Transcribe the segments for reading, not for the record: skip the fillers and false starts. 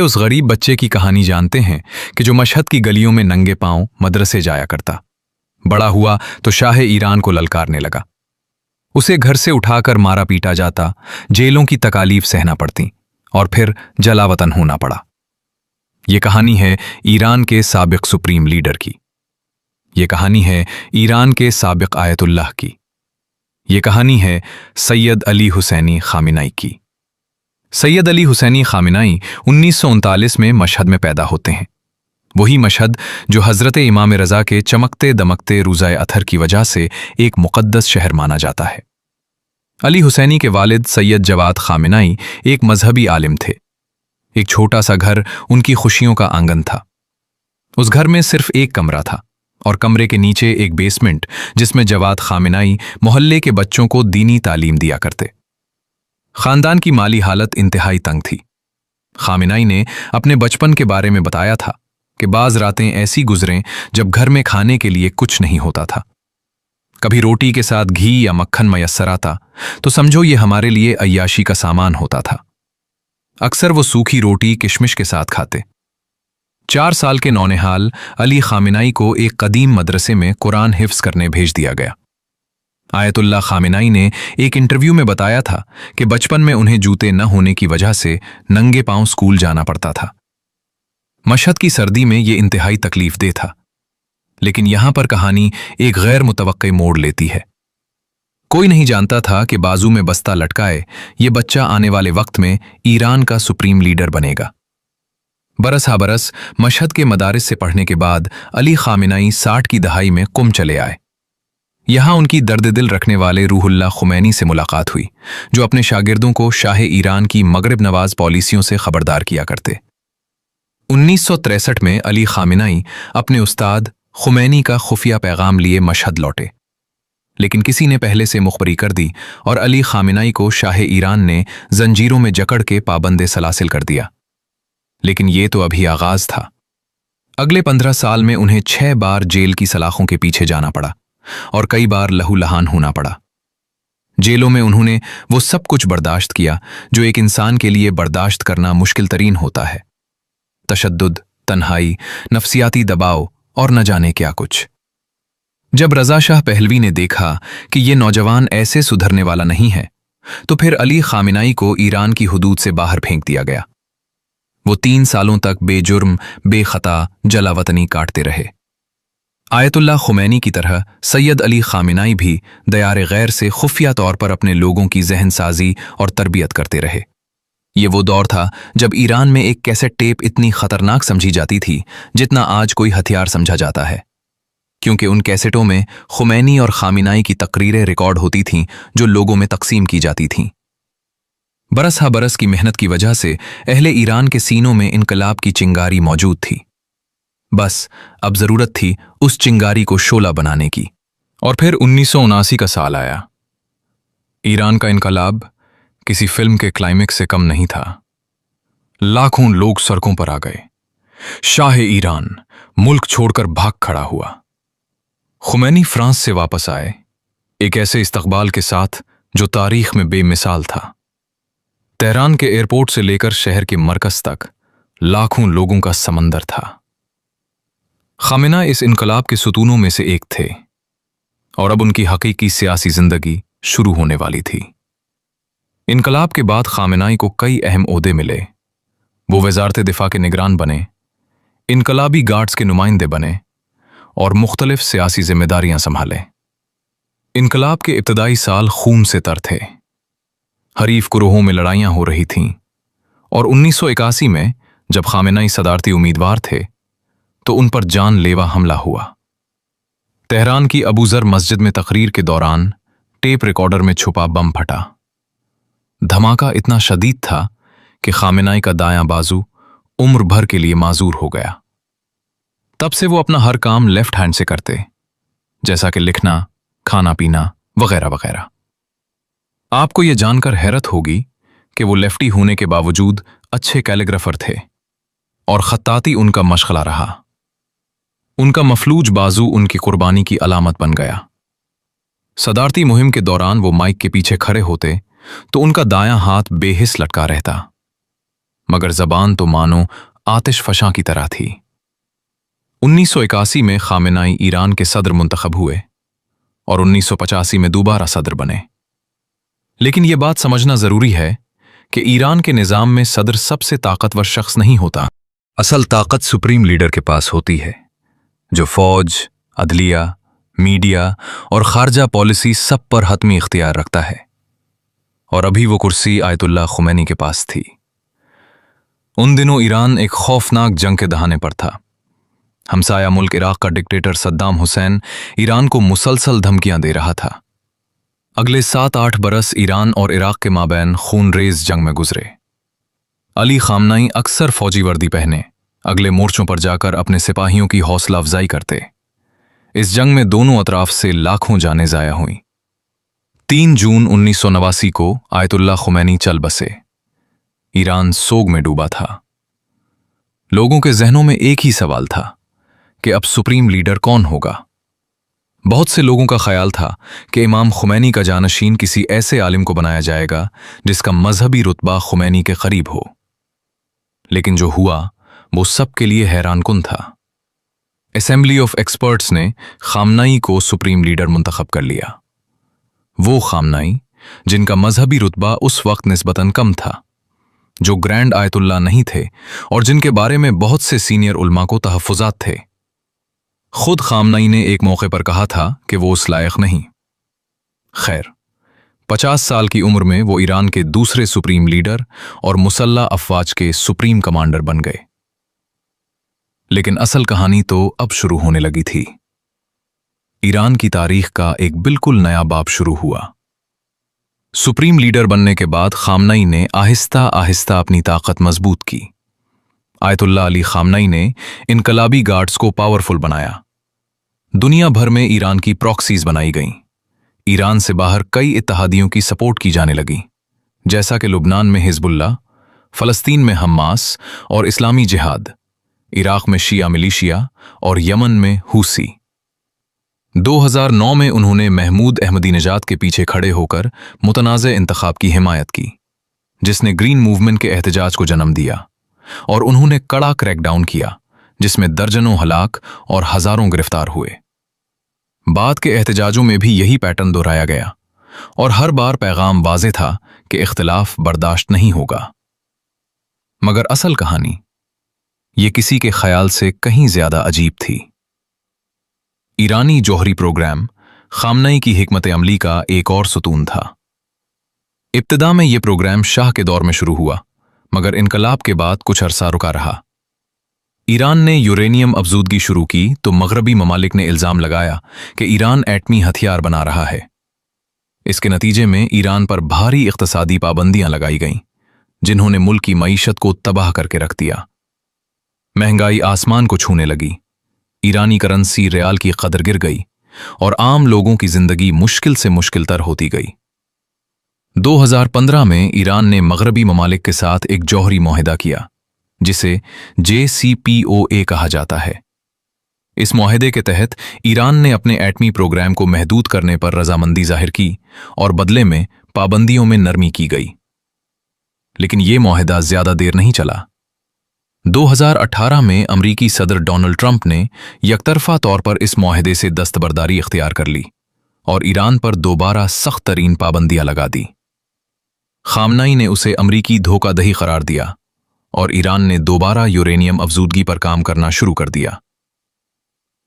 उस गरीब बच्चे की कहानी जानते हैं कि जो मशहद की गलियों में नंगे पांव मदरसे जाया करता। बड़ा हुआ तो शाह ईरान को ललकारने लगा। उसे घर से उठाकर मारा पीटा जाता, जेलों की तकालीफ सहना पड़ती और फिर जलावतन होना पड़ा। ये कहानी है ईरान के साबिक सुप्रीम लीडर की। ये कहानी है ईरान के साबिक आयतुल्लाह की। ये कहानी है सैयद अली हुसैनी खामिनाई की। सैयद अली हुसैनी खामिनाई 1939 में मशहद में पैदा होते हैं। वही मशहद जो हज़रत इमाम रज़ा के चमकते दमकते रोज़ाए अथर की वजह से एक मुक़द्दस शहर माना जाता है। अली हुसैनी के वालिद सैयद जवाद खामिनाई एक मजहबी आलिम थे। एक छोटा सा घर उनकी खुशियों का आंगन था। उस घर में सिर्फ एक कमरा था और कमरे के नीचे एक बेसमेंट जिसमें जवाद खामिनाई मोहल्ले के बच्चों को दीनी तालीम दिया करते। खानदान की माली हालत इंतहाई तंग थी। खामिनाई ने अपने बचपन के बारे में बताया था कि बाज रातें ऐसी गुजरें जब घर में खाने के लिए कुछ नहीं होता था। कभी रोटी के साथ घी या मक्खन मयस्सर आता तो समझो ये हमारे लिए अय्याशी का सामान होता था। अक्सर वो सूखी रोटी किशमिश के साथ खाते। 4 साल के नौनिहाल अली खामिनाई को एक कदीम मदरसे में कुरान हिफ्ज करने भेज दिया गया। आयतुल्लाह खामिनाई ने एक इंटरव्यू में बताया था कि बचपन में उन्हें जूते न होने की वजह से नंगे पांव स्कूल जाना पड़ता था। मशहद की सर्दी में ये इंतहाई तकलीफदेह था। लेकिन यहां पर कहानी एक गैर मुतवक्के मोड़ लेती है। कोई नहीं जानता था कि बाजू में बस्ता लटकाए ये बच्चा आने वाले वक्त में ईरान का सुप्रीम लीडर बनेगा। बरस हा बरस मशहद के मदारिस से पढ़ने के बाद अली खामिनाई 60 की दहाई में कुम चले आए। यहां उनकी दर्द दिल रखने वाले रूहुल्लाह खुमैनी से मुलाकात हुई, जो अपने शागिर्दों को शाह ईरान की मगरिब नवाज पॉलिसियों से खबरदार किया करते। 1963 में अली खामिनाई अपने उस्ताद खुमैनी का खुफिया पैगाम लिए मशहद लौटे, लेकिन किसी ने पहले से मुखबरी कर दी और अली खामिनाई को शाह ईरान ने जंजीरों में जकड़ के पाबंदे सलासिल कर दिया। लेकिन ये तो अभी आगाज था। अगले 15 साल में उन्हें 6 बार जेल की सलाखों के पीछे जाना पड़ा और कई बार लहूलहान होना पड़ा। जेलों में उन्होंने वो सब कुछ बर्दाश्त किया जो एक इंसान के लिए बर्दाश्त करना मुश्किल तरीन होता है। तशद्दुद, तन्हाई, नफसियाती दबाव और न जाने क्या कुछ। जब रज़ा शाह पहलवी ने देखा कि ये नौजवान ऐसे सुधरने वाला नहीं है, तो फिर अली खामिनाई को ईरान की हुदूद से बाहर फेंक दिया गया। वो 3 सालों तक बेजुर्म बेखता जलावतनी काटते रहे। आयतुल्लाह खुमैनी की तरह सैयद अली खामिनाई भी दयार गैर से खुफिया तौर पर अपने लोगों की जहन साजी और तरबियत करते रहे। ये वो दौर था जब ईरान में एक कैसेट टेप इतनी खतरनाक समझी जाती थी जितना आज कोई हथियार समझा जाता है, क्योंकि उन कैसेटों में खुमैनी और खामिनाई की तकरीरें रिकॉर्ड होती थीं जो लोगों में तकसीम की जाती थीं। बरस हा बरस की मेहनत की वजह से अहले ईरान के सीनों में इनकलाब की चिंगारी मौजूद थी। बस अब जरूरत थी उस चिंगारी को शोला बनाने की। और फिर 1979 का साल आया। ईरान का इनकलाब किसी फिल्म के क्लाइमेक्स से कम नहीं था। लाखों लोग सड़कों पर आ गए। शाह ईरान मुल्क छोड़कर भाग खड़ा हुआ। खुमैनी फ्रांस से वापस आए, एक ऐसे इस्तकबाल के साथ जो तारीख में बेमिसाल था। तेहरान के एयरपोर्ट से लेकर शहर के मरकज तक लाखों लोगों का समंदर था। खामिना इस इनकलाब के सुतूनों में से एक थे और अब उनकी हकीकी सियासी जिंदगी शुरू होने वाली थी। इनकलाब के बाद खामिनाई को कई अहम ओहदे मिले। वो वज़ारत दिफा के निगरान बने, इनकलाबी गार्ड्स के नुमाइंदे बने और मुख्तलिफ सियासी जिम्मेदारियां संभाले। इनकलाब के इब्तदाई साल खून से तर थे। हरीफ गुरोहों में लड़ाइयां हो रही थीं और 1981 में जब खामिनाई सदारती उम्मीदवार थे तो उन पर जानलेवा हमला हुआ। तेहरान की अबू ज़र मस्जिद में तकरीर के दौरान टेप रिकॉर्डर में छुपा बम फटा। धमाका इतना शदीद था कि खामिनाई का दायां बाजू उम्र भर के लिए माजूर हो गया। तब से वो अपना हर काम लेफ्ट हैंड से करते, जैसा कि लिखना, खाना पीना वगैरह वगैरह। आपको ये जानकर हैरत होगी कि वो लेफ्टी होने के बावजूद अच्छे कैलीग्राफर थे और खत्ताती उनका मशगला रहा। उनका मफलूज बाजू उनकी कुर्बानी की अलामत बन गया। सदारती मुहिम के दौरान वो माइक के पीछे खड़े होते तो उनका दायां हाथ बेहिस लटका रहता। मगर जबान तो मानो आतिश फशां की तरह थी। 1981 में खामेनाई ईरान के सदर मुंतखब हुए और 1985 में दोबारा सदर बने। लेकिन यह बात समझना जरूरी है कि ईरान के निजाम में सदर सबसे ताकतवर शख्स नहीं होता। असल ताकत सुप्रीम लीडर के पास होती है, जो फौज, अदलिया, मीडिया और खारजा पॉलिसी सब पर हतमी इख्तियार रखता है। और अभी वो कुर्सी आयतुल्लाह खुमैनी के पास थी। उन दिनों ईरान एक खौफनाक जंग के दहाने पर था। हमसाया मुल्क इराक का डिक्टेटर सद्दाम हुसैन ईरान को मुसलसल धमकियां दे रहा था। अगले 7-8 बरस ईरान और इराक के माबैन खूनरेज जंग में गुजरे। अली खामनाई अक्सर फौजी वर्दी पहने अगले मोर्चों पर जाकर अपने सिपाहियों की हौसला अफजाई करते। इस जंग में दोनों अतराफ से लाखों जानें जाया हुई। 3 जून 1989 को आयतुल्लाह खुमैनी चल बसे। ईरान सोग में डूबा था। लोगों के जहनों में एक ही सवाल था कि अब सुप्रीम लीडर कौन होगा। बहुत से लोगों का ख्याल था कि इमाम खुमैनी का जानशीन किसी ऐसे आलिम को बनाया जाएगा जिसका मजहबी रुतबा खुमैनी के करीब हो। लेकिन जो हुआ वो सबके लिए हैरानकुन था। असेंबली ऑफ एक्सपर्ट्स ने खामनाई को सुप्रीम लीडर मुंतखब कर लिया। वो खामनाई जिनका मजहबी रुतबा उस वक्त निस्बतन कम था, जो ग्रैंड आयतुल्लाह नहीं थे और जिनके बारे में बहुत से सीनियर उलमा को तहफ़्फ़ुज़ात थे। खुद खामनाई ने एक मौके पर कहा था कि वो उस लायक नहीं। खैर, 50 साल की उम्र में वो ईरान के दूसरे सुप्रीम लीडर और मुसल्ला अफवाज के सुप्रीम कमांडर बन गए। लेकिन असल कहानी तो अब शुरू होने लगी थी। ईरान की तारीख का एक बिल्कुल नया बाब शुरू हुआ। सुप्रीम लीडर बनने के बाद खामनाई ने आहिस्ता आहिस्ता अपनी ताकत मजबूत की। आयतुल्लाह अली खामनाई ने इनकलाबी गार्ड्स को पावरफुल बनाया। दुनिया भर में ईरान की प्रॉक्सीज बनाई गईं। ईरान से बाहर कई इत्तेहादियों की सपोर्ट की जाने लगी, जैसा कि लुबनान में हिजबुल्लाह, फलस्तीन में हम्मास और इस्लामी जिहाद, इराक में शिया मिलिशिया और यमन में हूसी। 2009 में उन्होंने महमूद अहमदीनेजाद के पीछे खड़े होकर मुतनाज़े इंतखाब की हिमायत की, जिसने ग्रीन मूवमेंट के एहतजाज को जन्म दिया, और उन्होंने कड़ा क्रैकडाउन किया जिसमें दर्जनों हलाक और हजारों गिरफ्तार हुए। बाद के एहतजाजों में भी यही पैटर्न दोहराया गया और हर बार पैगाम वाज़े था कि इख्तिलाफ बर्दाश्त नहीं होगा। मगर असल कहानी ये किसी के ख्याल से कहीं ज्यादा अजीब थी। ईरानी जौहरी प्रोग्राम खामनाई की हिकमत अमली का एक और सुतून था। इब्तिदा में यह प्रोग्राम शाह के दौर में शुरू हुआ, मगर इनकलाब के बाद कुछ अरसा रुका रहा। ईरान ने यूरेनियम अफजूदगी शुरू की तो मगरबी ममालिक ने इल्जाम लगाया कि ईरान एटमी हथियार बना रहा है। इसके नतीजे में ईरान पर भारी इक्तसादी पाबंदियां लगाई गईं, जिन्होंने मुल्क की मईशत को तबाह करके रख दिया। महंगाई आसमान को छूने लगी, ईरानी करेंसी रियाल की कदर गिर गई और आम लोगों की जिंदगी मुश्किल से मुश्किलतर होती गई। 2015 में ईरान ने मगरबी ममालिक के साथ एक जौहरी मुआहिदा किया, जिसे JCPOA कहा जाता है। इस मुआहिदे के तहत ईरान ने अपने एटमी प्रोग्राम को महदूद करने पर रजामंदी जाहिर की और बदले में पाबंदियों में नरमी की गई। लेकिन यह मुआहिदा ज्यादा देर नहीं चला। 2018 में अमरीकी सदर डोनाल्ड ट्रंप ने यकतरफा तौर पर इस मुआहिदे से दस्तबरदारी इख्तियार कर ली और ईरान पर दोबारा सख्त तरीन पाबंदियां लगा दी। खामनाई ने उसे अमरीकी धोखाधड़ी करार दिया और ईरान ने दोबारा यूरेनियम अफजूदगी पर काम करना शुरू कर दिया।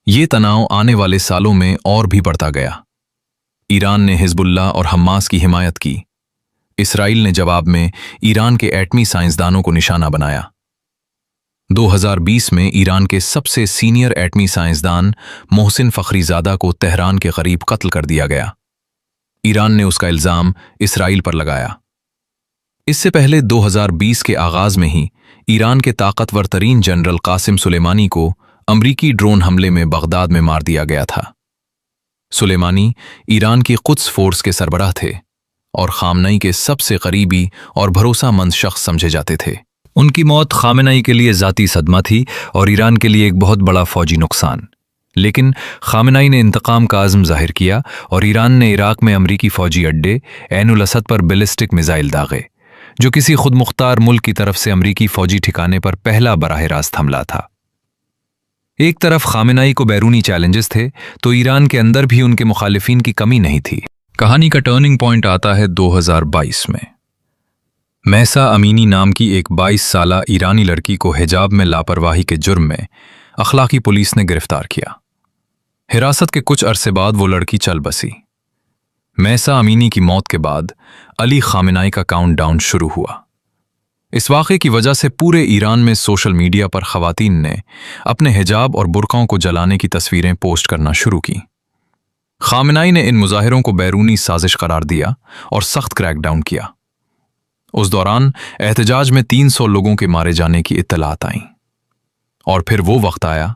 ये तनाव आने वाले सालों में और भी बढ़ता गया। ईरान ने हिजबुल्लाह और हम्मास की हिमायत की। इसराइल ने जवाब में ईरान के एटमी साइंसदानों को निशाना बनाया। 2020 में ईरान के सबसे सीनियर एटमी साइंसदान मोहसिन फखरीजादा को तेहरान के करीब कत्ल कर दिया गया। ईरान ने उसका इल्जाम इसराइल पर लगाया। इससे पहले 2020 के आगाज में ही ईरान के ताकतवर तरीन जनरल कासिम सुलेमानी को अमरीकी ड्रोन हमले में बगदाद में मार दिया गया था। सुलेमानी ईरान की कुद्स फोर्स के सरबराह थे और खामनाई के सबसे करीबी और भरोसामंद शख्स समझे जाते थे। उनकी मौत खामेनेई के लिए ज़ाती सदमा थी और ईरान के लिए एक बहुत बड़ा फौजी नुकसान। लेकिन खामेनेई ने इंतकाम का आज़म जाहिर किया और ईरान ने इराक में अमरीकी फौजी अड्डे ऐन-उल-असद पर बैलिस्टिक मिसाइल दागे, जो किसी खुद मुख्तार मुल्क की तरफ से अमरीकी फौजी ठिकाने पर पहला बराह रास्त हमला था। एक तरफ खामेनाई को बैरूनी चैलेंजेस थे तो ईरान के अंदर भी उनके मुखालिफिन की कमी नहीं थी। कहानी का टर्निंग पॉइंट आता है 2022 में। महसा अमीनी नाम की एक 22 साला ईरानी लड़की को हिजाब में लापरवाही के जुर्म में अखलाकी पुलिस ने गिरफ्तार किया। हिरासत के कुछ अरसे बाद वो लड़की चल बसी। महसा अमीनी की मौत के बाद अली खामेनाई का काउंटडाउन शुरू हुआ। इस वाक़े की वजह से पूरे ईरान में सोशल मीडिया पर ख़वातीन ने अपने हिजाब और बुर्काओं को जलाने की तस्वीरें पोस्ट करना शुरू की। खामेनाई ने इन मुजाहिरों को बैरूनी साजिश करार दिया और सख्त क्रैकडाउन किया। उस दौरान एहतजाज में 300 लोगों के मारे जाने की इत्तलात आईं। और फिर वो वक्त आया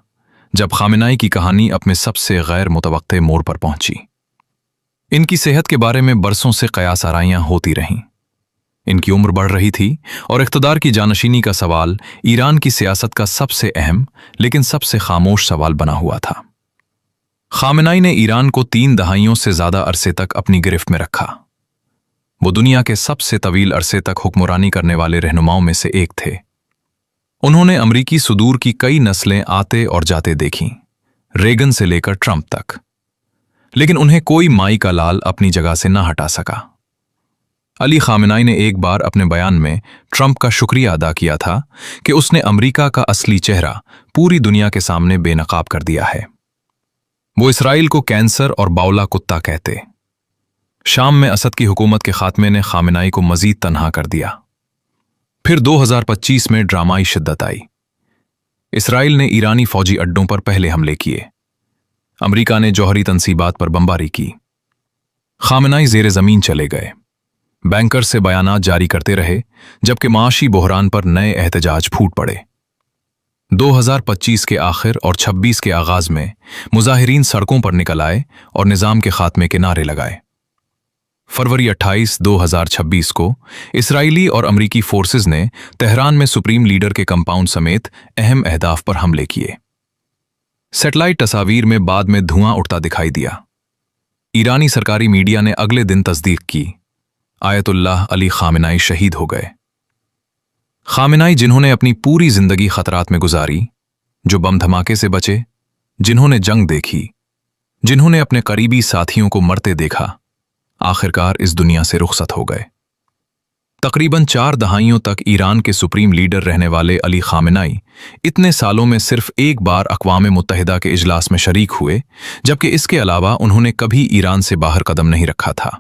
जब खामेनाई की कहानी अपने सबसे गैर मुतवक्के मोड़ पर पहुंची। इनकी सेहत के बारे में बरसों से कयास आराइयां होती रहीं। इनकी उम्र बढ़ रही थी और इख्तदार की जानशीनी का सवाल ईरान की सियासत का सबसे अहम लेकिन सबसे खामोश सवाल बना हुआ था। खामेनाई ने ईरान को 3 दहाइयों से ज्यादा अरसे तक अपनी गिरफ्त में रखा। वो दुनिया के सबसे तवील अरसे तक हुक्मरानी करने वाले रहनुमाओं में से एक थे। उन्होंने अमरीकी सुदूर की कई नस्लें आते और जाते देखीं, रेगन से लेकर ट्रंप तक, लेकिन उन्हें कोई माई का लाल अपनी जगह से न हटा सका। अली खामेनाई ने एक बार अपने बयान में ट्रंप का शुक्रिया अदा किया था कि उसने अमेरिका का असली चेहरा पूरी दुनिया के सामने बेनकाब कर दिया है। वो इसराइल को कैंसर और बावला कुत्ता कहते। शाम में असद की हुकूमत के खात्मे ने खामेनाई को मजीद तन्हा कर दिया। फिर 2025 में ड्रामाई शिद्दत आई। इसराइल ने ईरानी फौजी अड्डों पर पहले हमले किए। अमेरिका ने जौहरी तंसीबात पर बमबारी की। खामेनाई जेर जमीन चले गए। बैंकर से बयानात जारी करते रहे, जबकि माशी बहरान पर नए एहतजाज फूट पड़े। 2025 के आखिर और 26 के आगाज में मुजाहिरीन सड़कों पर निकल आए और निजाम के खात्मे के नारे लगाए। फरवरी 28, 2026 को इसराइली और अमरीकी फोर्सेस ने तेहरान में सुप्रीम लीडर के कंपाउंड समेत अहम अहदाफ पर हमले किए। सैटेलाइट तस्वीर में बाद में धुआं उठता दिखाई दिया। ईरानी सरकारी मीडिया ने अगले दिन तस्दीक की, आयतुल्लाह अली खामेनाई शहीद हो गए। खामेनाई जिन्होंने अपनी पूरी जिंदगी खतरात में गुजारी, जो बम धमाके से बचे, जिन्होंने जंग देखी, जिन्होंने अपने करीबी साथियों को मरते देखा, आखिरकार इस दुनिया से रुखसत हो गए। तकरीबन 4 दहाइयों तक ईरान के सुप्रीम लीडर रहने वाले अली खामेनाई इतने सालों में सिर्फ एक बार अक़वाम मुत्तहिदा के इजलास में शरीक हुए, जबकि इसके अलावा उन्होंने कभी ईरान से बाहर कदम नहीं रखा था।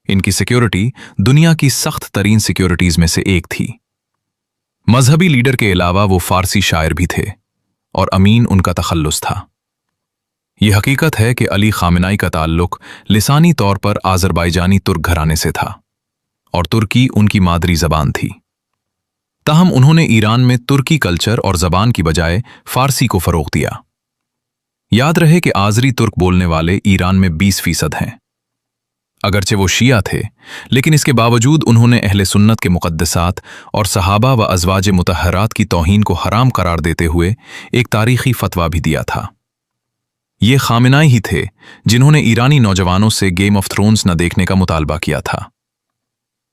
इनकी सिक्योरिटी दुनिया की सख्त तरीन सिक्योरिटीज में से एक थी। मजहबी लीडर के अलावा वो फारसी शायर भी थे और अमीन उनका तखल्लुस था। यह हकीकत है कि अली खामेनाई का ताल्लुक लिसानी तौर पर आज़रबाईजानी तुर्क घराने से था और तुर्की उनकी मादरी जबान थी। ताहम उन्होंने ईरान में तुर्की कल्चर और जबान की बजाय फारसी को फरोग दिया। याद रहे कि आज़री तुर्क बोलने वाले ईरान में 20% हैं। अगरचे वो शिया थे, लेकिन इसके बावजूद उन्होंने अहले सुन्नत के मुक़द्दसात और सहाबा व अज़वाज मुतहरात की तौहीन को हराम करार देते हुए एक तारीखी फतवा भी दिया था। ये खामेनाई ही थे जिन्होंने ईरानी नौजवानों से गेम ऑफ थ्रोन्स न देखने का मुतालबा किया था।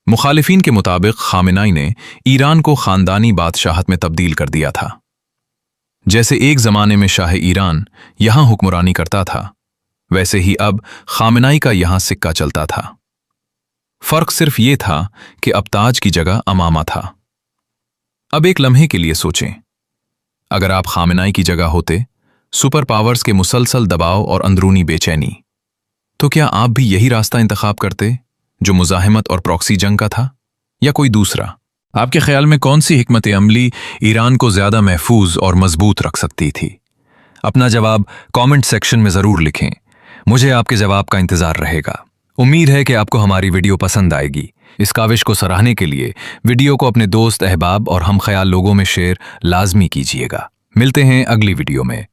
मुखालिफिन के मुताबिक खामेनाई ने ईरान को खानदानी बादशाहत में तब्दील कर दिया था। जैसे एक ज़माने में शाह ईरान यहां हुक्मरानी करता था, वैसे ही अब खामेनाई का यहां सिक्का चलता था। फर्क सिर्फ ये था कि अब ताज की जगह अमामा था। अब एक लम्हे के लिए सोचें, अगर आप खामेनाई की जगह होते, सुपर पावर्स के मुसलसल दबाव और अंदरूनी बेचैनी, तो क्या आप भी यही रास्ता इंतखाब करते जो मुजाहिमत और प्रॉक्सी जंग का था, या कोई दूसरा? आपके ख्याल में कौन सी हिकमत अमली ईरान को ज्यादा महफूज और मजबूत रख सकती थी? अपना जवाब कमेंट सेक्शन में जरूर लिखें। मुझे आपके जवाब का इंतजार रहेगा। उम्मीद है कि आपको हमारी वीडियो पसंद आएगी। इस काविश को सराहने के लिए वीडियो को अपने दोस्त, अहबाब और हम ख्याल लोगों में शेयर लाजमी कीजिएगा। मिलते हैं अगली वीडियो में।